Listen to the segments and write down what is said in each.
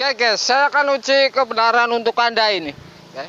Oke guys, saya akan uji kebenaran untuk Anda ini. Oke.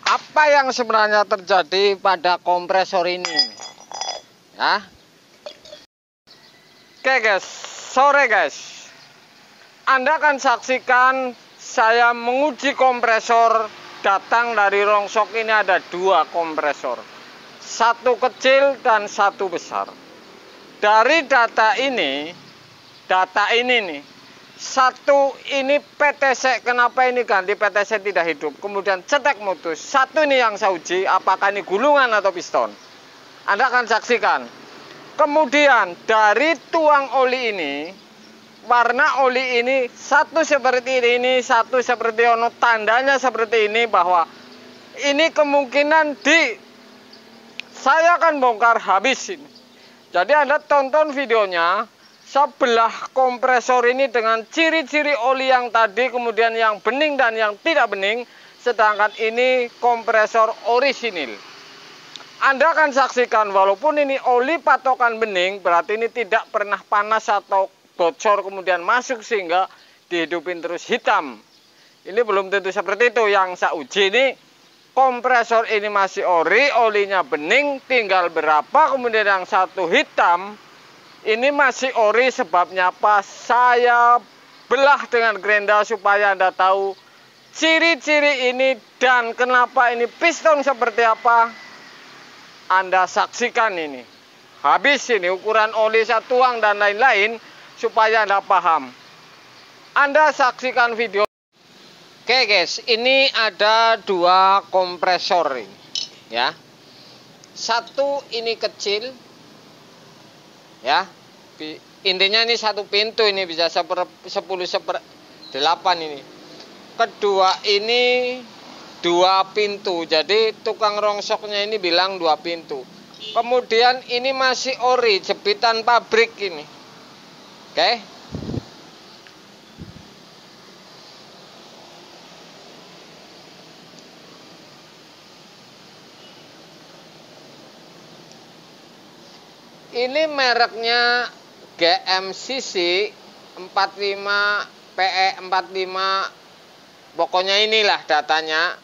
Apa yang sebenarnya terjadi pada kompresor ini? Ya. Oke guys, sore guys. Anda akan saksikan saya menguji kompresor. Datang dari rongsok ini ada dua kompresor, satu kecil dan satu besar. Dari data ini nih, satu ini PTC, kenapa ini ganti PTC tidak hidup, kemudian cetek mutus. Satu ini yang saya uji, apakah ini gulungan atau piston. Anda akan saksikan. Kemudian dari tuang oli ini, warna oli ini satu seperti ini, satu seperti ono, tandanya seperti ini, bahwa ini kemungkinan saya akan bongkar habis ini. Jadi Anda tonton videonya, sebelah kompresor ini dengan ciri-ciri oli yang tadi, kemudian yang bening dan yang tidak bening, sedangkan ini kompresor orisinil. Anda akan saksikan walaupun ini oli patokan bening, berarti ini tidak pernah panas atau bocor kemudian masuk sehingga dihidupin terus hitam. Ini belum tentu seperti itu. Yang saya uji ini kompresor ini masih ori, olinya bening, tinggal berapa, kemudian yang satu hitam ini masih ori. Sebabnya apa? Saya belah dengan gerinda supaya Anda tahu ciri-ciri ini dan kenapa ini piston seperti apa. Anda saksikan ini. Habis ini ukuran oli saya tuang dan lain-lain supaya Anda paham. Anda saksikan video. Oke guys, ini ada dua kompresor ini, ya. Satu ini kecil, ya. Intinya ini satu pintu, ini bisa 10/8 ini. Kedua ini dua pintu, jadi tukang rongsoknya ini bilang dua pintu. Kemudian ini masih ori, jepitan pabrik ini. Oke. Ini mereknya GMCC 45 PE 45. Pokoknya inilah datanya.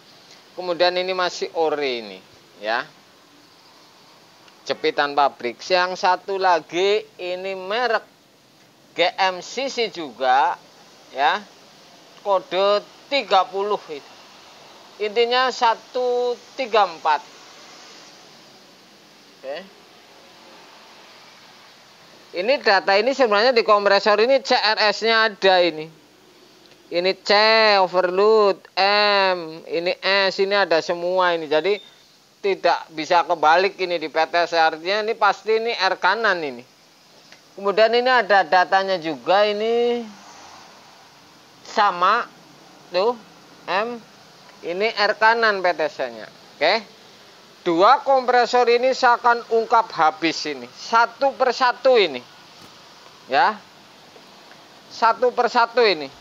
Kemudian ini masih ori ini, ya. Jepitan pabrik. Yang satu lagi ini merek GMCC juga, ya, kode 30 itu. Intinya 134. Oke. Ini data ini sebenarnya di kompresor ini CRS-nya ada ini. Ini C, overload, M, ini S, ini ada semua ini. Jadi tidak bisa kebalik ini di PTC, artinya ini pasti ini R kanan ini. Kemudian ini ada datanya juga, ini sama tuh M, ini R kanan PTC-nya. Oke. Dua kompresor ini saya akan ungkap habis ini, satu persatu ini, ya, satu persatu ini.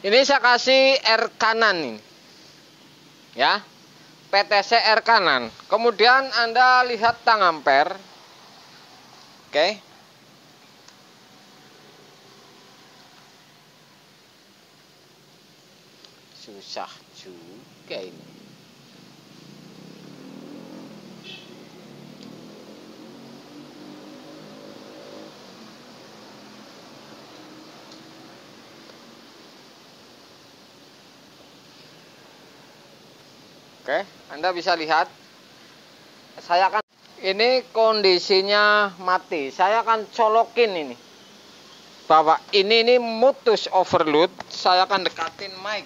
Ini saya kasih R kanan ini, ya, PTC R kanan. Kemudian Anda lihat tang ampere. Oke. Susah juga ini. Oke, Anda bisa lihat. Saya akan, ini kondisinya mati. Saya akan colokin ini, bahwa ini mutus overload. Saya akan dekatin mic.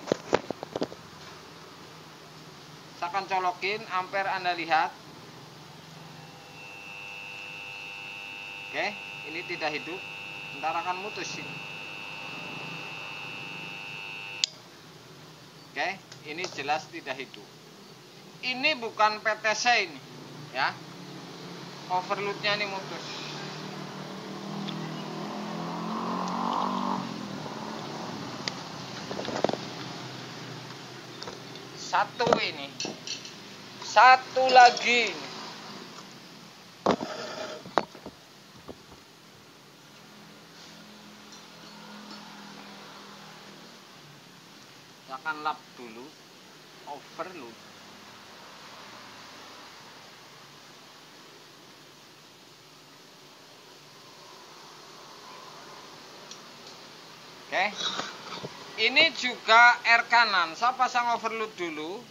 Saya akan colokin ampere, Anda lihat. Oke, ini tidak hidup. Ntar akan mutus ini. Oke, ini jelas tidak hidup. Ini bukan PTC ini, ya. Overloadnya ini mutus. satu ini, satu lagi ini. Saya akan lap dulu, overload. Oke, ini juga air kanan. Saya pasang overload dulu.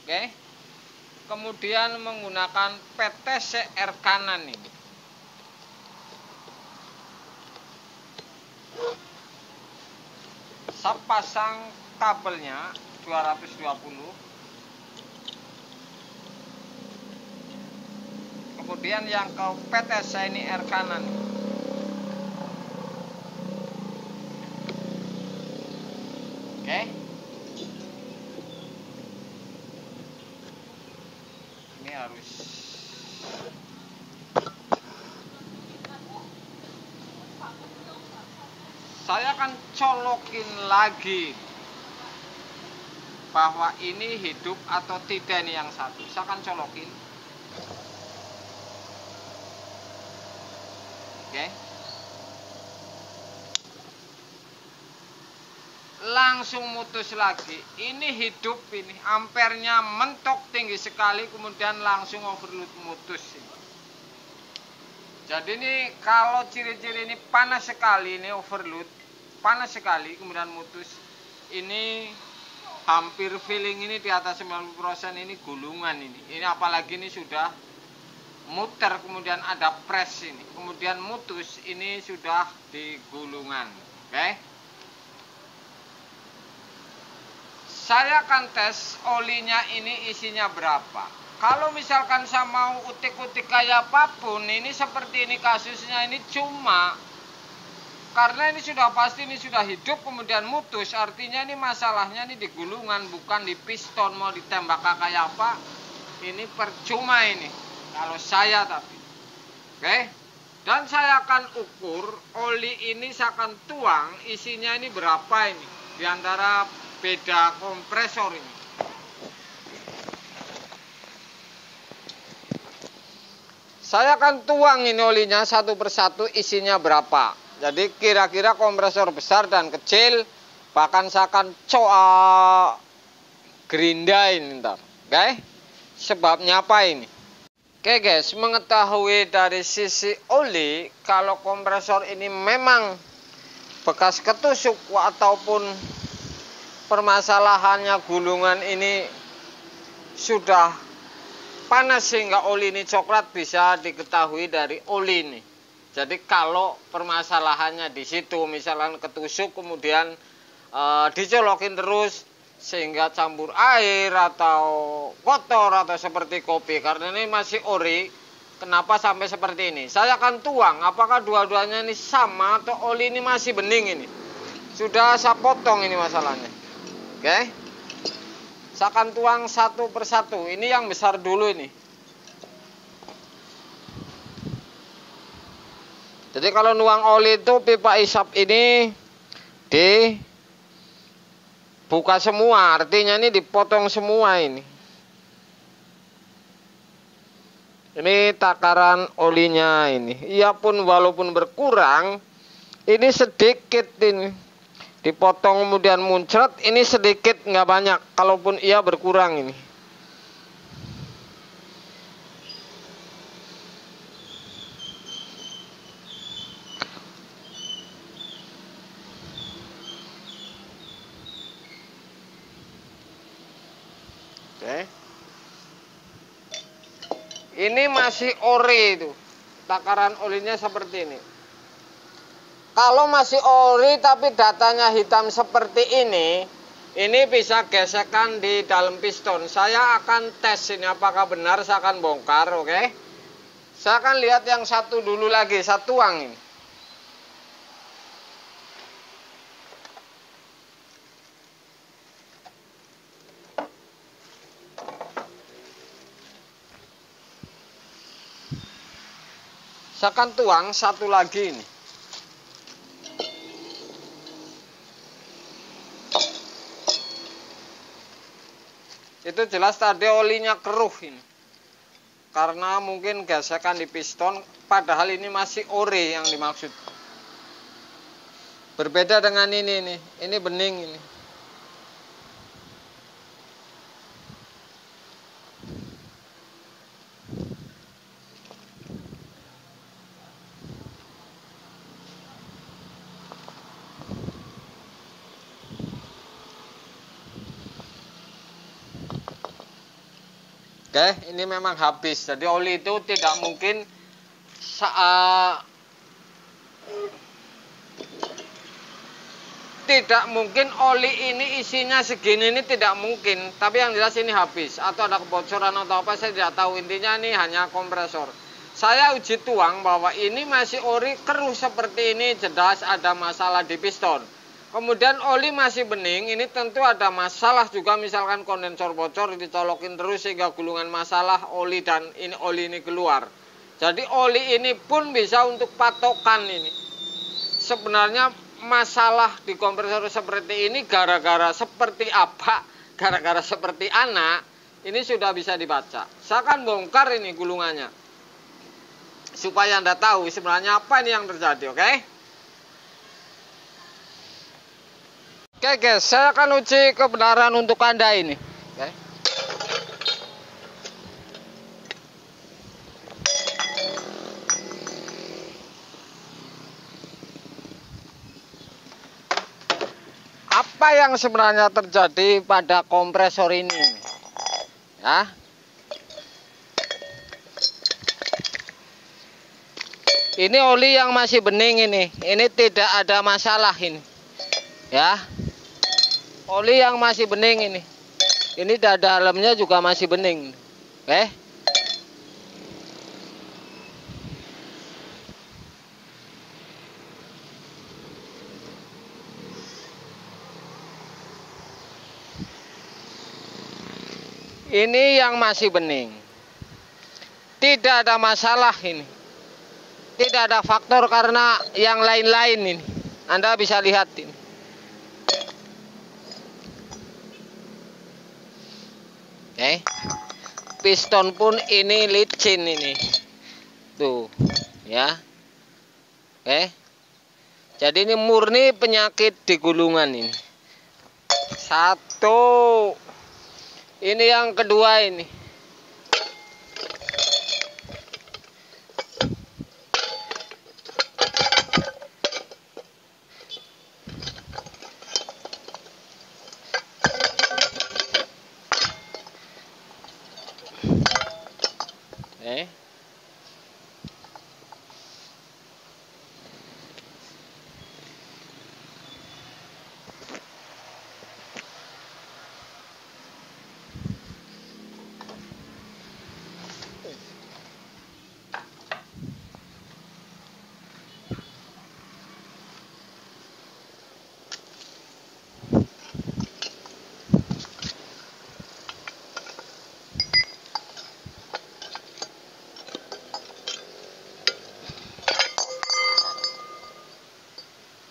Oke, kemudian menggunakan PTC air kanan ini. Saya pasang kabelnya 220. Kemudian yang ke PTC ini air kanan. Oke. Ini harus saya akan colokin lagi bahwa ini hidup atau tidak, ini yang satu. Saya akan colokin. Oke. Langsung mutus lagi. Ini hidup, ini ampernya mentok tinggi sekali, kemudian langsung overload mutus ini. Jadi ini kalau ciri-ciri ini panas sekali, ini overload panas sekali, kemudian mutus. Ini hampir feeling ini di atas 90% ini gulungan ini. Ini apalagi ini sudah muter, kemudian ada press ini, kemudian mutus, ini sudah di gulungan. Oke. Saya akan tes olinya ini isinya berapa. Kalau misalkan saya mau utik-utik kayak apapun, ini seperti ini kasusnya, ini cuma karena ini sudah pasti ini sudah hidup kemudian mutus, artinya ini masalahnya ini di gulungan, bukan di piston. Mau ditembak kayak apa, ini percuma ini kalau saya tapi. Oke. Dan saya akan ukur oli ini, saya akan tuang isinya ini berapa ini di antara beda kompresor ini. Saya akan tuang ini olinya satu persatu isinya berapa. Jadi kira-kira kompresor besar dan kecil, bahkan saya akan gerindain ntar. Oke? Sebabnya apa ini? Oke guys, mengetahui dari sisi oli, kalau kompresor ini memang bekas ketusuk ataupun permasalahannya gulungan ini sudah panas sehingga oli ini coklat, bisa diketahui dari oli ini. Jadi kalau permasalahannya di situ, misalkan ketusuk kemudian dicolokin terus sehingga campur air atau kotor atau seperti kopi, karena ini masih ori, kenapa sampai seperti ini? Saya akan tuang apakah dua-duanya ini sama atau oli ini masih bening ini. Sudah saya potong ini masalahnya. Oke, saya akan tuang satu persatu. Ini yang besar dulu ini. Jadi kalau nuang oli itu pipa isap ini dibuka semua, artinya ini dipotong semua ini. Ini takaran olinya ini. Ia pun walaupun berkurang, ini sedikit ini. Dipotong kemudian muncrat, ini sedikit nggak banyak, kalaupun ia berkurang ini. Oke. Ini masih ori itu. Takaran olinya seperti ini. Kalau masih ori tapi datanya hitam seperti ini bisa gesekan di dalam piston. Saya akan tes ini apakah benar, saya akan bongkar, oke? Saya akan lihat yang satu dulu lagi, saya tuang ini. Saya akan tuang satu lagi ini. Itu jelas tadi olinya keruh ini. Karena mungkin gesekan di piston, padahal ini masih ore yang dimaksud. Berbeda dengan ini nih. Ini bening ini. Oke, ini memang habis. Jadi oli itu tidak mungkin oli ini isinya segini, ini tidak mungkin. Tapi yang jelas ini habis. Atau ada kebocoran atau apa, saya tidak tahu. Intinya ini hanya kompresor. Saya uji tuang bahwa ini masih ori keruh seperti ini, jelas ada masalah di piston. Kemudian oli masih bening, ini tentu ada masalah juga, misalkan kondensor bocor, dicolokin terus sehingga gulungan masalah oli dan oli ini keluar. Jadi oli ini pun bisa untuk patokan ini. Sebenarnya masalah di kompresor seperti ini gara-gara seperti apa, gara-gara seperti anak, ini sudah bisa dibaca. Saya akan bongkar ini gulungannya, supaya Anda tahu sebenarnya apa ini yang terjadi, oke? Oke guys, saya akan uji kebenaran untuk Anda ini. Oke. Apa yang sebenarnya terjadi pada kompresor ini? Ya. Ini oli yang masih bening ini. Ini tidak ada masalah ini. Ya. Oli yang masih bening ini. Ini dalamnya juga masih bening. Oke. Ini yang masih bening. Tidak ada masalah ini. Tidak ada faktor karena yang lain-lain ini. Anda bisa lihat ini. Oke. Piston pun ini licin ini. Tuh, ya. Oke. Jadi ini murni penyakit di gulungan ini. Satu. Ini yang kedua ini.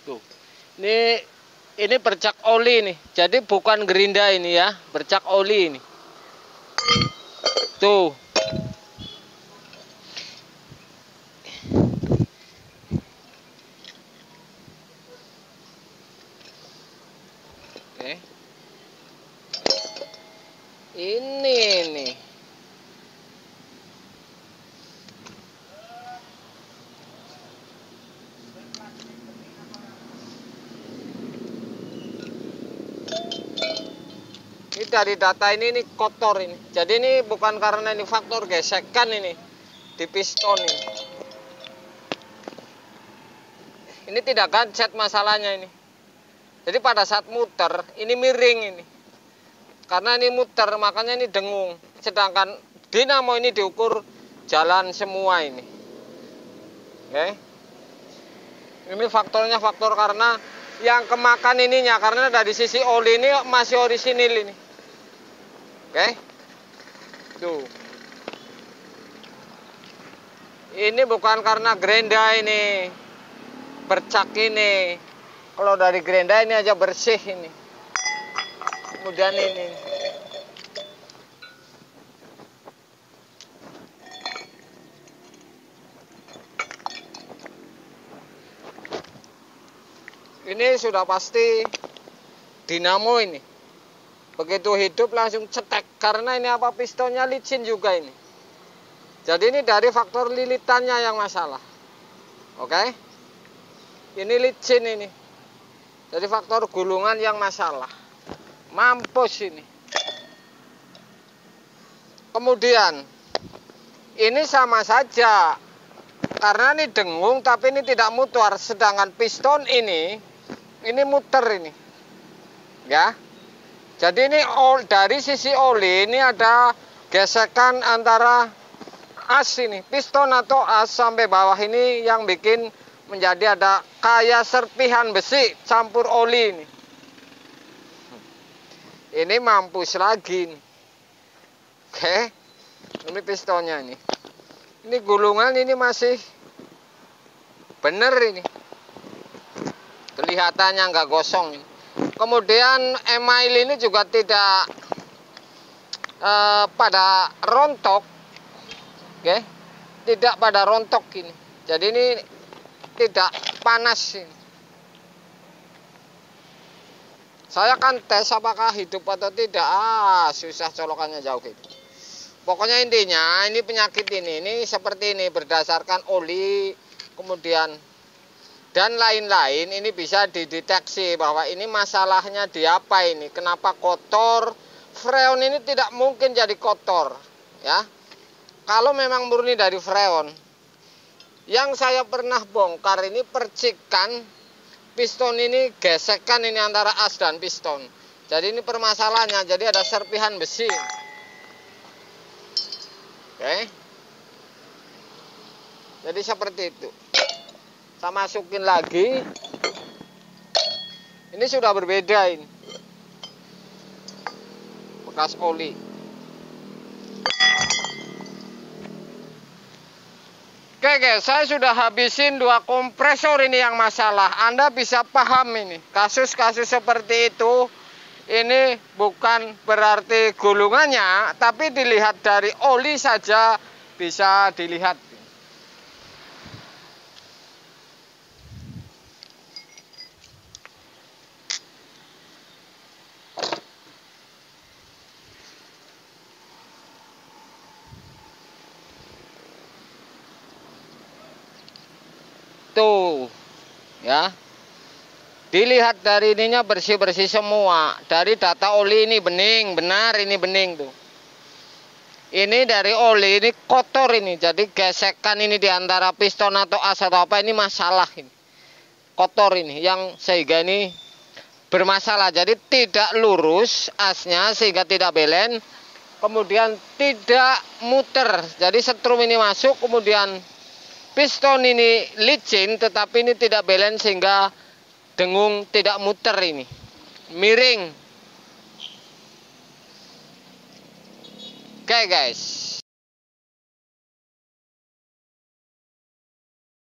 Tuh. Ini bercak oli nih. Jadi bukan gerinda ini ya, bercak oli ini. Tuh. Oke. Ini nih. Ini dari data ini kotor ini. Jadi ini bukan karena ini faktor gesekan ini di piston ini. Ini tidak gancet masalahnya ini. Jadi pada saat muter ini miring ini. Karena ini muter makanya ini dengung. Sedangkan dinamo ini diukur jalan semua ini. Oke. Ini faktornya faktor karena yang kemakan ininya, karena dari sisi oli ini masih orisinil ini. Oke. Tuh. Ini bukan karena gerinda ini bercak ini. Kalau dari gerinda ini aja bersih ini. Kemudian ini. Ini sudah pasti dinamo ini. Begitu hidup langsung cetek. Karena ini apa, pistonnya licin juga ini. Jadi ini dari faktor lilitannya yang masalah. Oke. Ini licin ini. Jadi faktor gulungan yang masalah. Mampus ini. Kemudian ini sama saja. Karena ini dengung tapi ini tidak muter. Sedangkan piston ini muter ini. Ya. Jadi ini dari sisi oli ini ada gesekan antara as ini, piston atau as sampai bawah ini yang bikin menjadi ada kayak serpihan besi campur oli ini. Ini mampus lagi nih. Oke. Ini pistonnya ini. Ini gulungan ini masih bener ini. Kelihatannya nggak gosong ini. Kemudian email ini juga tidak pada rontok. Oke. Tidak pada rontok ini. Jadi ini tidak panas ini. Saya akan tes apakah hidup atau tidak. Susah colokannya jauh itu. Pokoknya intinya ini penyakit ini seperti ini berdasarkan oli, kemudian dan lain-lain. Ini bisa dideteksi bahwa ini masalahnya di apa ini. Kenapa kotor? Freon ini tidak mungkin jadi kotor, ya. Kalau memang murni dari freon. Yang saya pernah bongkar ini percikan piston ini, gesekan ini antara as dan piston. Jadi ini permasalahannya. Jadi ada serpihan besi. Oke. Jadi seperti itu. Saya masukin lagi. Ini sudah berbeda ini. Bekas oli. Oke guys, saya sudah habisin 2 kompresor ini yang masalah. Anda bisa paham ini. Kasus-kasus seperti itu. Ini bukan berarti gulungannya, tapi dilihat dari oli saja bisa dilihat. Tuh, ya. Dilihat dari ininya bersih-bersih semua. Dari data oli ini bening, benar ini bening tuh. Ini dari oli ini kotor ini. Jadi gesekan ini di antara piston atau as atau apa ini masalah ini. Kotor ini yang sehingga ini bermasalah. Jadi tidak lurus asnya sehingga tidak belen. Kemudian tidak muter. Jadi setrum ini masuk, kemudian piston ini licin tetapi ini tidak belen sehingga dengung, tidak muter ini, miring. Oke guys.